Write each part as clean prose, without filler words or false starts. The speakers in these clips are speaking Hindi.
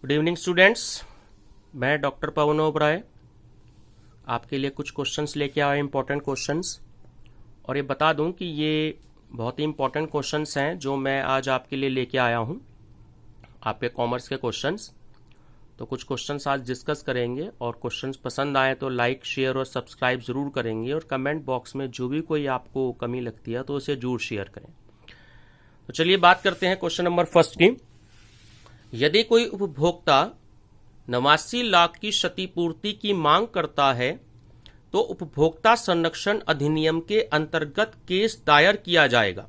गुड इवनिंग स्टूडेंट्स, मैं डॉक्टर पवन ओबराय आपके लिए कुछ क्वेश्चंस लेके आया, इंपॉर्टेंट क्वेश्चंस। और ये बता दूं कि ये बहुत ही इंपॉर्टेंट क्वेश्चंस हैं जो मैं आज आपके लिए लेके आया हूं, आपके कॉमर्स के क्वेश्चंस। तो कुछ क्वेश्चंस आज डिस्कस करेंगे और क्वेश्चंस पसंद आए तो लाइक, शेयर और सब्सक्राइब ज़रूर करेंगे, और कमेंट बॉक्स में जो भी कोई आपको कमी लगती है तो उसे जरूर शेयर करें। तो चलिए बात करते हैं क्वेश्चन नंबर फर्स्ट की। यदि कोई उपभोक्ता 89 लाख की क्षतिपूर्ति की मांग करता है तो उपभोक्ता संरक्षण अधिनियम के अंतर्गत केस दायर किया जाएगा।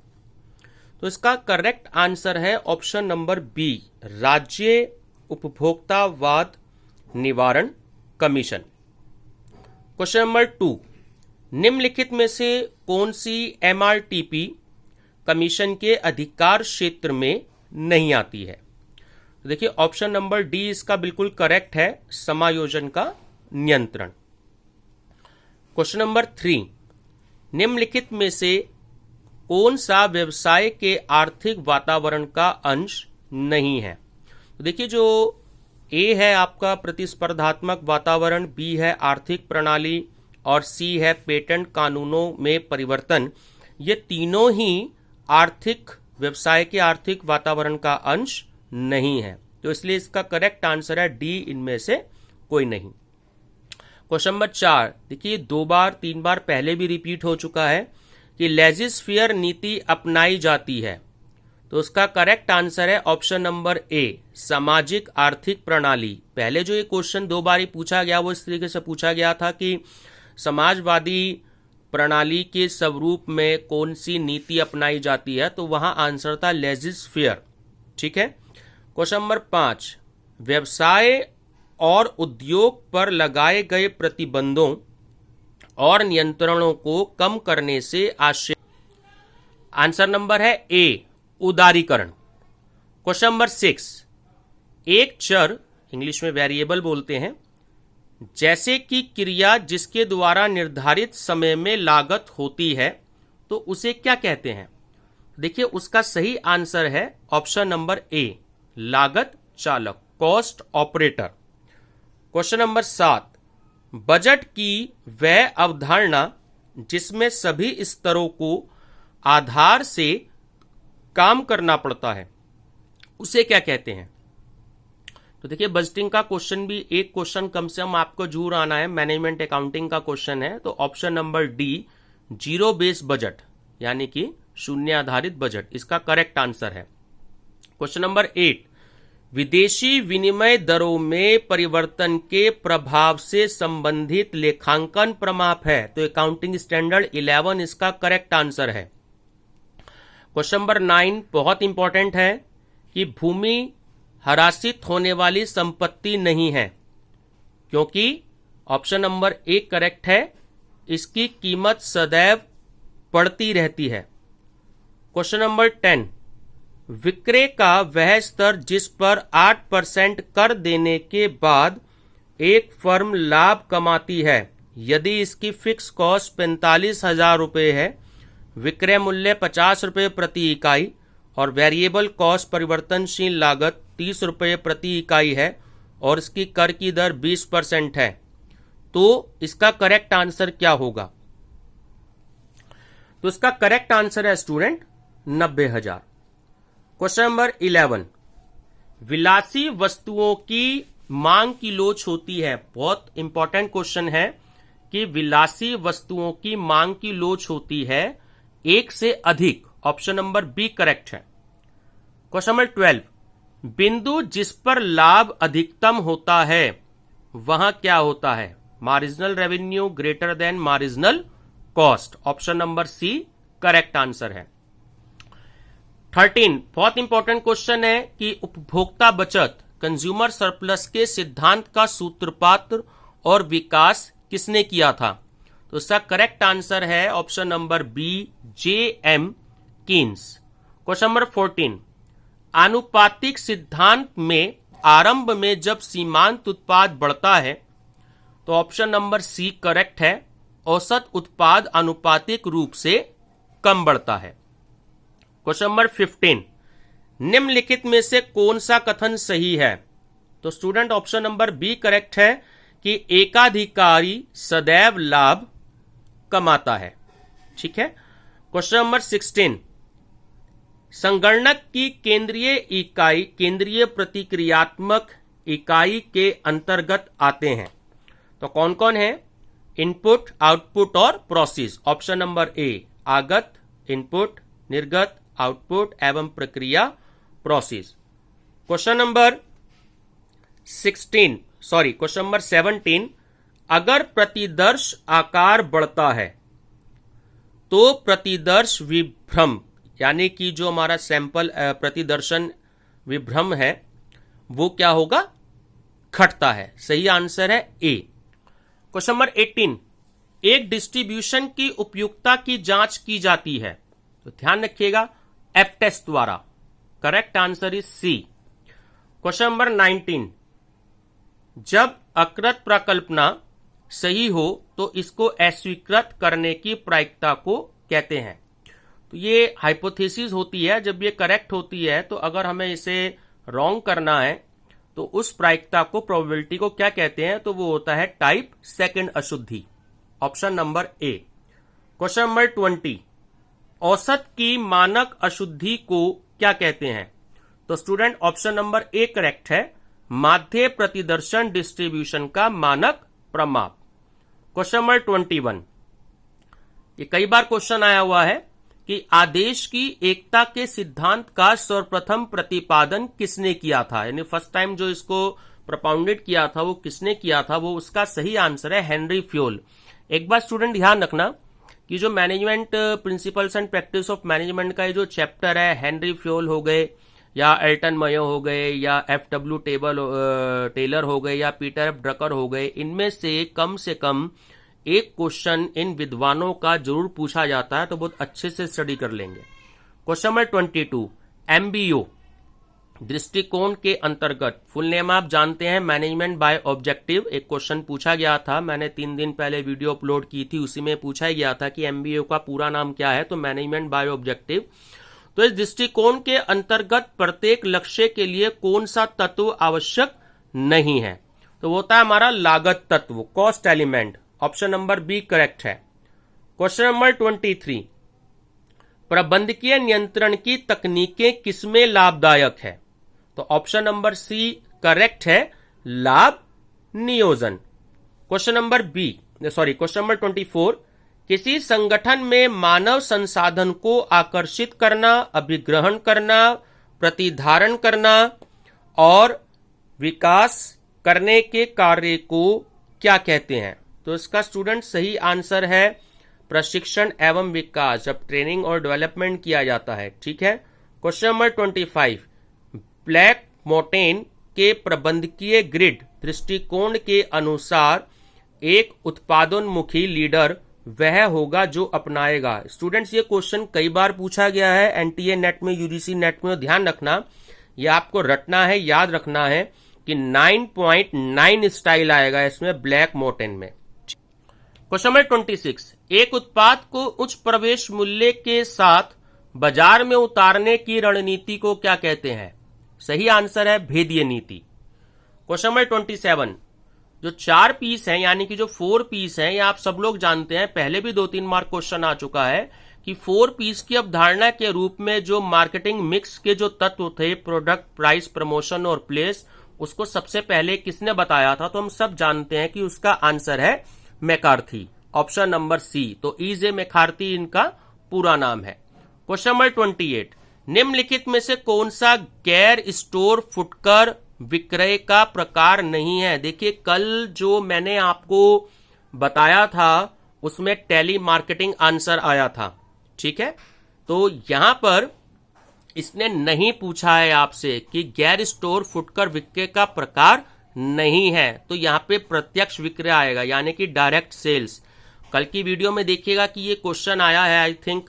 तो इसका करेक्ट आंसर है ऑप्शन नंबर बी, राज्य उपभोक्ता वाद निवारण कमीशन। क्वेश्चन नंबर 2, निम्नलिखित में से कौन सी एमआरटीपी कमीशन के अधिकार क्षेत्र में नहीं आती है? तो देखिए ऑप्शन नंबर डी इसका बिल्कुल करेक्ट है, समायोजन का नियंत्रण। क्वेश्चन नंबर 3, निम्नलिखित में से कौन सा व्यवसाय के आर्थिक वातावरण का अंश नहीं है? तो देखिए जो ए है आपका प्रतिस्पर्धात्मक वातावरण, बी है आर्थिक प्रणाली और सी है पेटेंट कानूनों में परिवर्तन। ये तीनों ही आर्थिक व्यवसाय के आर्थिक वातावरण का अंश नहीं है, तो इसलिए इसका करेक्ट आंसर है डी, इनमें से कोई नहीं। क्वेश्चन नंबर 4, देखिए 2 बार 3 बार पहले भी रिपीट हो चुका है कि लेजिस फेयर नीति अपनाई जाती है। तो उसका करेक्ट आंसर है ऑप्शन नंबर ए, सामाजिक आर्थिक प्रणाली। पहले जो ये क्वेश्चन 2 बार ही पूछा गया वो इस तरीके से पूछा गया था कि समाजवादी प्रणाली के स्वरूप में कौन सी नीति अपनाई जाती है, तो वहां आंसर था लेजिस फेयर। ठीक है। क्वेश्चन नंबर 5, व्यवसाय और उद्योग पर लगाए गए प्रतिबंधों और नियंत्रणों को कम करने से आशय। आंसर नंबर है ए, उदारीकरण। क्वेश्चन नंबर 6, एक चर, इंग्लिश में वेरिएबल बोलते हैं, जैसे कि क्रिया जिसके द्वारा निर्धारित समय में लागत होती है, तो उसे क्या कहते हैं? देखिए उसका सही आंसर है ऑप्शन नंबर ए, लागत चालक, cost operator. Question number 7, budget की वह अवधारणा जिसमें सभी स्तरों को आधार से काम करना पड़ता है, उसे क्या कहते हैं? तो देखिए बजटिंग का क्वेश्चन भी एक क्वेश्चन कम से कम आपको जरूर आना है, मैनेजमेंट अकाउंटिंग का क्वेश्चन है। तो option number D, zero base budget, यानी कि शून्य आधारित बजट, इसका करेक्ट आंसर है। क्वेश्चन नंबर 8, विदेशी विनिमय दरों में परिवर्तन के प्रभाव से संबंधित लेखांकन प्रमाप है, तो अकाउंटिंग स्टैंडर्ड 11 इसका करेक्ट आंसर है। क्वेश्चन नंबर 9 बहुत इंपॉर्टेंट है कि भूमि हरासित होने वाली संपत्ति नहीं है, क्योंकि ऑप्शन नंबर 1 करेक्ट है, इसकी कीमत सदैव बढ़ती रहती है। क्वेश्चन नंबर 10, विक्रय का वह स्तर जिस पर 8% कर देने के बाद एक फर्म लाभ कमाती है, यदि इसकी फिक्स कॉस्ट 45,000 रुपये है, विक्रय मूल्य 50 रुपये प्रति इकाई और वेरिएबल कॉस्ट परिवर्तनशील लागत 30 रुपये प्रति इकाई है और इसकी कर की दर 20% है, तो इसका करेक्ट आंसर क्या होगा? तो इसका करेक्ट आंसर है स्टूडेंट 90,000। क्वेश्चन नंबर 11, विलासी वस्तुओं की मांग की लोच होती है। बहुत इंपॉर्टेंट क्वेश्चन है कि विलासी वस्तुओं की मांग की लोच होती है एक से अधिक, ऑप्शन नंबर बी करेक्ट है। क्वेश्चन नंबर 12, बिंदु जिस पर लाभ अधिकतम होता है वहां क्या होता है? Marginal revenue greater than marginal cost, option number C correct answer है। 13 बहुत इंपॉर्टेंट क्वेश्चन है कि उपभोक्ता बचत कंज्यूमर सरप्लस के सिद्धांत का सूत्रपात और विकास किसने किया था? तो इसका करेक्ट आंसर है option number B, J M. Keynes. Question number 14, आनुपातिक सिद्धांत में आरंभ में जब सीमांत उत्पाद बढ़ता है, तो ऑप्शन नंबर सी करेक्ट है, औसत उत्पाद आनुपातिक रूप से कम बढ़ता है। क्वेश्चन नंबर 15, निम्नलिखित में से कौन सा कथन सही है? तो student option number B correct है कि एकाधिकारी सदैव लाभ कमाता है। ठीक है। क्वेश्चन नंबर 16, संगणक की केंद्रीय इकाई केंद्रीय प्रतिक्रियात्मक इकाई के अंतर्गत आते हैं। तो कौन कौन है? इनपुट, आउटपुट और प्रोसेस। ऑप्शन नंबर ए आगत, इनपुट, निर्गत, आउटपुट एवं प्रक्रिया, प्रोसेस। क्वेश्चन नंबर 17, अगर प्रतिदर्श आकार बढ़ता है तो प्रतिदर्श विभ्रम, यानी कि जो हमारा सैंपल प्रतिदर्शन विभ्रम है वो क्या होगा? घटता है। सही आंसर है ए। क्वेश्चन नंबर 18, एक डिस्ट्रीब्यूशन की उपयुक्तता की जांच की जाती है, तो ध्यान रखिएगा एफ टेस्ट द्वारा। Correct answer is C. Question number 19, जब अकृत प्रकल्पना सही हो तो इसको अस्वीकृत करने की प्रायिकता को कहते हैं। तो ये हाइपोथेसिस होती है, जब ये करेक्ट होती है तो अगर हमें इसे रॉन्ग करना है तो उस प्रायिकता को, प्रोबेबिलिटी को क्या कहते हैं? तो वो होता है टाइप सेकंड अशुद्धि। Option number A. Question number 20, औसत की मानक अशुद्धि को क्या कहते हैं? तो student option number A correct है, माध्य प्रतिदर्शन डिस्ट्रीब्यूशन का मानक प्रमाप। क्वेश्चन नंबर 21, ये कई बार क्वेश्चन आया हुआ है कि आदेश की एकता के सिद्धांत का सर्वप्रथम प्रतिपादन किसने किया था, यानी फर्स्ट टाइम जो इसको प्रोपाउंडेड किया था वो किसने किया था? वो उसका सही आंसर है हेनरी फ्योल। एक बार स्टूडेंट ध्यान रखना कि जो management principles and practice of management का ये जो चैप्टर है, हेनरी फ्योल हो गए या एल्टन मयो हो गए या एफ.डब्ल्यू. टेलर हो गए या पीटर एफ. ड्रकर हो गए, इनमें से कम एक क्वेश्चन इन विद्वानों का जरूर पूछा जाता है, तो बहुत अच्छे से स्टडी कर लेंगे। क्वेश्चन नंबर 22, एमबीओ दृष्टिकोण के अंतर्गत, फुल नेम आप जानते हैं मैनेजमेंट बाय ऑब्जेक्टिव। एक क्वेश्चन पूछा गया था, मैंने 3 दिन पहले वीडियो अपलोड की थी, उसी में पूछा गया था कि एमबीओ का पूरा नाम क्या है, तो मैनेजमेंट बाय ऑब्जेक्टिव। तो इस दृष्टिकोण के अंतर्गत प्रत्येक लक्ष्य के लिए कौन सा तत्व आवश्यक नहीं है? तो वो होता है हमारा लागत तत्व, cost element. Option number B correct है। क्वेश्चन नंबर 23, प्रबंधकीय नियंत्रण की तकनीकें किसमें लाभदायक है? तो ऑप्शन नंबर सी करेक्ट है, लाभ नियोजन। क्वेश्चन नंबर 24, किसी संगठन में मानव संसाधन को आकर्षित करना, अभिग्रहण करना, प्रतिधारण करना और विकास करने के कार्य को क्या कहते हैं? तो इसका स्टूडेंट सही आंसर है प्रशिक्षण एवं विकास, जब ट्रेनिंग और डेवलपमेंट किया जाता है। ठीक है। क्वेश्चन नंबर 25, ब्लैक मोटेन के प्रबंधकीय ग्रिड दृष्टिकोण के अनुसार एक उत्पादोन्मुखी लीडर वह होगा जो अपनाएगा। स्टूडेंट्स ये क्वेश्चन कई बार पूछा गया है एनटीए नेट में, यूजीसी नेट में। ध्यान रखना, ये आपको रटना है, याद रखना है कि 9.9 स्टाइल आएगा इसमें ब्लैक मोटेन में। क्वेश्चन नंबर 26, एक उत्पाद को उच्च प्रवेश मूल्य के साथ बाजार में उतारने की रणनीति को क्या कहते हैं? सही आंसर है भेदीय नीति। क्वेश्चन नंबर 27, जो 4 पीस हैं यानी कि जो 4 पीस हैं, ये आप सब लोग जानते हैं, पहले भी 2-3 मार्क क्वेश्चन आ चुका है कि 4 पीस की अवधारणा के रूप में जो मार्केटिंग मिक्स के जो तत्व थे, प्रोडक्ट, प्राइस, प्रमोशन और प्लेस, उसको सबसे पहले किसने बताया था? तो हम सब जानते हैं कि उसका आंसर है मैकार्थी। ऑप्शन नंबर सी। तो ईजे मैकार्थी इनका पूरा नाम है। क्वेश्चन नंबर 28, निम्नलिखित में से कौन सा गैर स्टोर फुटकर विक्रय का प्रकार नहीं है? देखिए कल जो मैंने आपको बताया था उसमें टेली मार्केटिंग आंसर आया था। ठीक है, तो यहां पर इसने नहीं पूछा है आपसे कि गैर स्टोर फुटकर विक्रय का प्रकार नहीं है, तो यहां पे प्रत्यक्ष विक्रय आएगा यानी कि डायरेक्ट सेल्स। कल की वीडियो में देखिएगा कि ये क्वेश्चन आया है, आई थिंक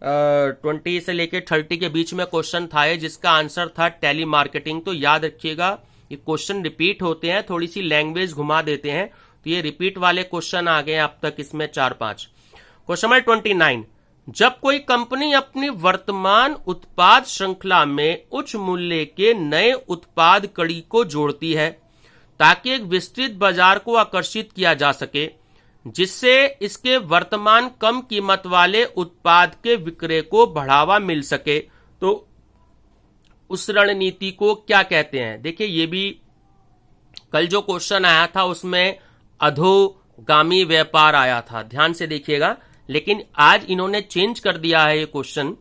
20 से लेके 30 के बीच में क्वेश्चन था जिसका आंसर था टेली मार्केटिंग। तो याद रखिएगा ये क्वेश्चन रिपीट होते हैं, थोड़ी सी लैंग्वेज घुमा देते हैं, तो ये रिपीट वाले क्वेश्चन आ गए अब तक इसमें 4-5। क्वेश्चन नंबर 29, जब कोई कंपनी अपनी वर्तमान उत्पाद श्रृंखला में उच्च मूल्य के नए उत्पाद कड़ी को जोड़ती है ताकि एक विस्तृत बाजार को आकर्षित किया जा सके, जिससे इसके वर्तमान कम कीमत वाले उत्पाद के विक्रय को बढ़ावा मिल सके, तो उस रणनीति को क्या कहते हैं। देखिए, ये भी कल जो क्वेश्चन आया था उसमें अधोगामी व्यापार आया था, ध्यान से देखिएगा, लेकिन आज इन्होंने चेंज कर दिया है ये क्वेश्चन।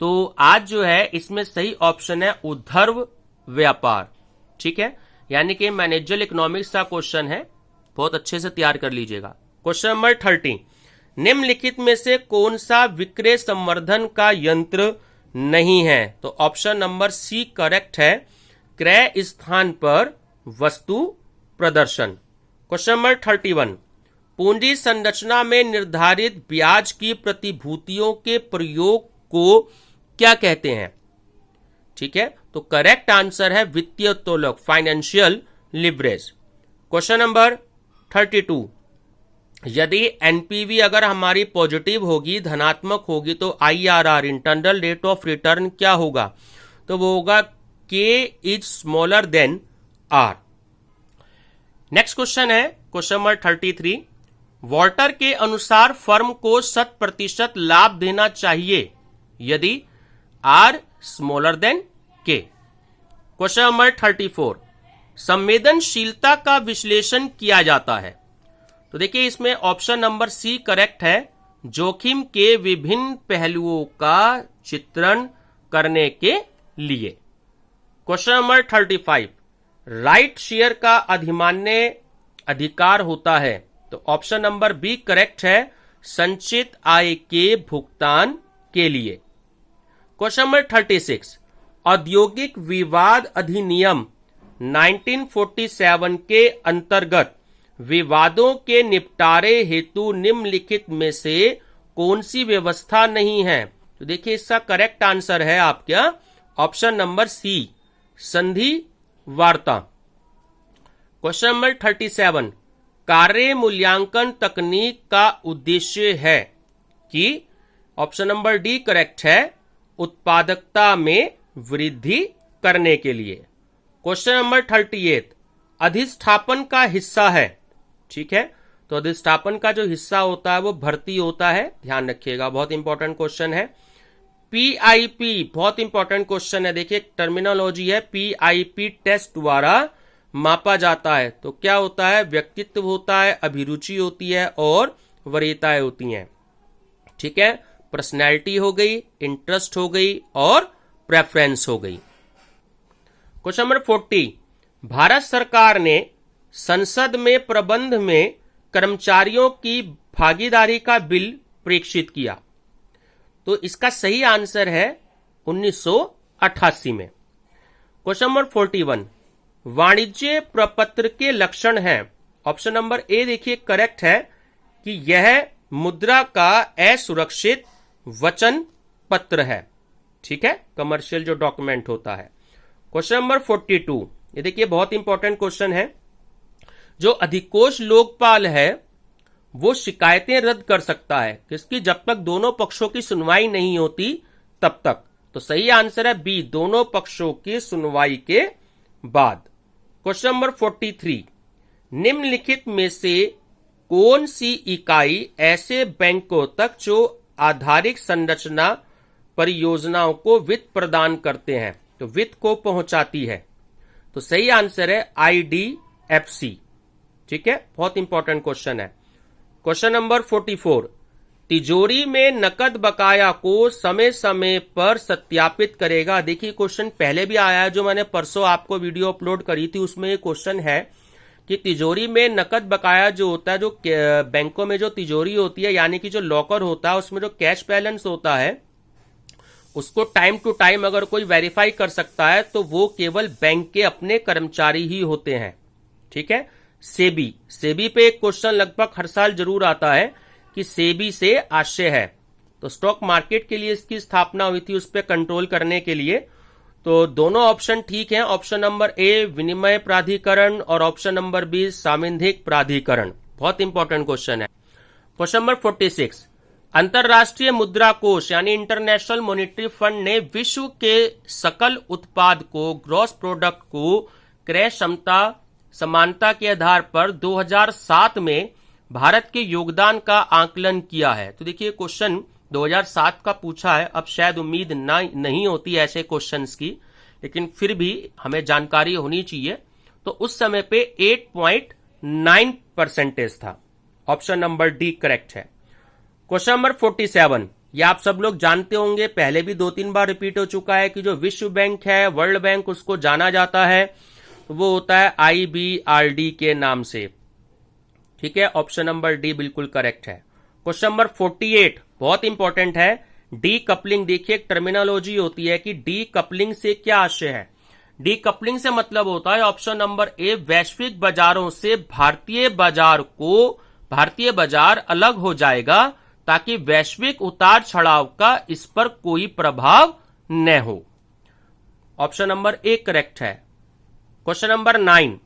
तो आज जो है इसमें सही ऑप्शन है ऊर्ध्व व्यापार, ठीक है, यानी कि मैनेजरियल इकोनॉमिक्स का क्वेश्चन है, बहुत अच्छे से तैयार कर लीजिएगा। क्वेश्चन नंबर 30, निम्नलिखित में से कौन सा विक्रय संवर्धन का यंत्र नहीं है। तो ऑप्शन नंबर सी करेक्ट है, क्रय स्थान पर वस्तु प्रदर्शन। क्वेश्चन नंबर 31, पूंजी संरचना में निर्धारित ब्याज की प्रतिभूतियों के प्रयोग को क्या कहते हैं। ठीक है, तो करेक्ट आंसर है वित्तीय तोलक, फाइनेंशियल लिवरेज। क्वेश्चन नंबर 32, यदि एनपीवी अगर हमारी पॉजिटिव होगी, धनात्मक होगी, तो IRR, internal rate of return, क्या होगा, तो वो होगा के is smaller than R. Next question है क्वेश्चन नंबर 33, वॉल्टर के अनुसार फर्म को 100% लाभ देना चाहिए यदि R smaller than K. Question number 34, संवेदनशीलता का विश्लेषण किया जाता है। तो देखिए, इसमें ऑप्शन नंबर सी करेक्ट है, जोखिम के विभिन्न पहलुओं का चित्रण करने के लिए। क्वेश्चन नंबर 35, राइट शेयर का अधिमान्य अधिकार होता है। तो ऑप्शन नंबर बी करेक्ट है, संचित आय के भुगतान के लिए। क्वेश्चन नंबर 36, औद्योगिक विवाद अधिनियम 1947 के अंतर्गत विवादों के निपटारे हेतु निम्नलिखित में से कौन सी व्यवस्था नहीं है। तो देखिए, इसका करेक्ट आंसर है आपका ऑप्शन नंबर सी, संधि वार्ता। क्वेश्चन नंबर 37, कार्य मूल्यांकन तकनीक का उद्देश्य है कि ऑप्शन नंबर डी करेक्ट है, उत्पादकता में वृद्धि करने के लिए। क्वेश्चन नंबर 38, अधिष्ठापन का हिस्सा है। ठीक है, तो अधिष्ठापन का जो हिस्सा होता है वो भर्ती होता है, ध्यान रखिएगा, बहुत इंपॉर्टेंट क्वेश्चन है। पीआईपी बहुत इंपॉर्टेंट क्वेश्चन है, देखिए टर्मिनोलॉजी है, पीआईपी टेस्ट द्वारा मापा जाता है। तो क्या होता है, व्यक्तित्व होता है, अभिरुचि होती है और वरीयताएं होती हैं। ठीक है, पर्सनैलिटी हो गई, इंटरेस्ट हो गई और प्रेफरेंस हो गई। क्वेश्चन नंबर 40, भारत सरकार ने संसद में प्रबंध में कर्मचारियों की भागीदारी का बिल प्रेषित किया। तो इसका सही आंसर है 1988 में। क्वेश्चन नंबर 41, वाणिज्य प्रपत्र के लक्षण हैं। ऑप्शन नंबर ए देखिए करेक्ट है कि यह मुद्रा का असुरक्षित वचन पत्र है। ठीक है, कमर्शियल जो डॉक्यूमेंट होता है। क्वेश्चन नंबर 42, ये देखिए बहुत इंपॉर्टेंट क्वेश्चन है, जो अधिकोष लोकपाल है वो शिकायतें रद्द कर सकता है किसकी, जब तक दोनों पक्षों की सुनवाई नहीं होती तब तक। तो सही आंसर है बी, दोनों पक्षों की सुनवाई के बाद। क्वेश्चन नंबर 43, निम्नलिखित में से कौन सी इकाई ऐसे बैंकों तक जो आधारिक संरचना परियोजनाओं को वित्त प्रदान करते हैं, तो वित्त को पहुंचाती है। तो सही आंसर है आईडीएफसी। ठीक है, बहुत इंपॉर्टेंट क्वेश्चन है। क्वेश्चन नंबर 44, तिजोरी में नकद बकाया को समय समय पर सत्यापित करेगा। देखिए क्वेश्चन पहले भी आया है, जो मैंने परसों आपको वीडियो अपलोड करी थी, उसमें ये क्वेश्चन है कि तिजोरी में नकद बकाया जो होता है, जो बैंकों में जो तिजोरी होती है, यानी कि जो लॉकर होता है, उसमें जो कैश बैलेंस होता है, उसको टाइम टू टाइम अगर कोई वेरीफाई कर सकता है तो वो केवल बैंक के अपने कर्मचारी ही होते हैं। ठीक है, सेबी पे एक क्वेश्चन लगभग हर साल जरूर आता है कि सेबी से आशय है, तो स्टॉक मार्केट के लिए इसकी स्थापना हुई थी, उस पर कंट्रोल करने के लिए। तो दोनों ऑप्शन ठीक हैं, ऑप्शन नंबर ए विनिमय प्राधिकरण और ऑप्शन नंबर बी सांविधिक प्राधिकरण। बहुत इंपॉर्टेंट क्वेश्चन है। क्वेश्चन नंबर 46, अंतरराष्ट्रीय मुद्रा कोष यानी इंटरनेशनल मॉनेटरी फंड ने विश्व के सकल उत्पाद को, ग्रॉस प्रोडक्ट को, क्रय क्षमता समानता के आधार पर 2007 में भारत के योगदान का आकलन किया है। तो देखिए क्वेश्चन 2007 का पूछा है, अब शायद उम्मीद नहीं होती ऐसे क्वेश्चंस की, लेकिन फिर भी हमें जानकारी होनी चाहिए। तो उस समय पे 8.9% था। ऑप्शन नंबर डी करेक्ट है। क्वेश्चन नंबर 47, ये आप सब लोग जानते होंगे, पहले भी 2-3 बार रिपीट हो चुका है कि जो विश्व बैंक है, वर्ल्ड बैंक, उसको जाना जाता है तो वो होता है IBRD के नाम से। ठीक है, ऑप्शन नंबर डी बिल्कुल करेक्ट है। क्वेश्चन नंबर 48 बहुत इंपॉर्टेंट है। डी कपलिंग, देखिए एक टर्मिनोलॉजी होती है कि डी कपलिंग से क्या आशय है। डी कपलिंग से मतलब होता है ऑप्शन नंबर ए, वैश्विक बाजारों से भारतीय बाजार अलग हो जाएगा ताकि वैश्विक उतार चढ़ाव का इस पर कोई प्रभाव न हो। ऑप्शन नंबर ए करेक्ट है। क्वेश्चन नंबर 9,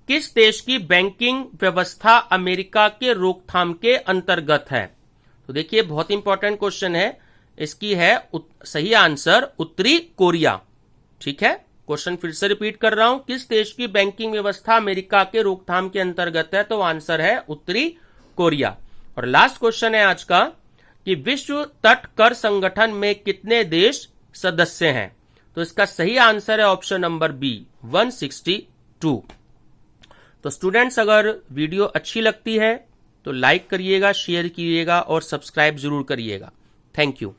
किस देश की बैंकिंग व्यवस्था अमेरिका के रोकथाम के अंतर्गत है। तो देखिए बहुत इंपॉर्टेंट क्वेश्चन है, इसकी है सही आंसर उत्तरी कोरिया। ठीक है, क्वेश्चन फिर से रिपीट कर रहा हूं, किस देश की बैंकिंग व्यवस्था अमेरिका के रोकथाम के अंतर्गत है, तो आंसर है उत्तरी कोरिया। और लास्ट क्वेश्चन है आज का कि विश्व तट कर संगठन में कितने देश सदस्य हैं, तो इसका सही आंसर है ऑप्शन नंबर बी 162। तो स्टूडेंट्स अगर वीडियो अच्छी लगती है तो लाइक करिएगा, शेयर कीजिएगा और सब्सक्राइब जरूर करिएगा। Thank you.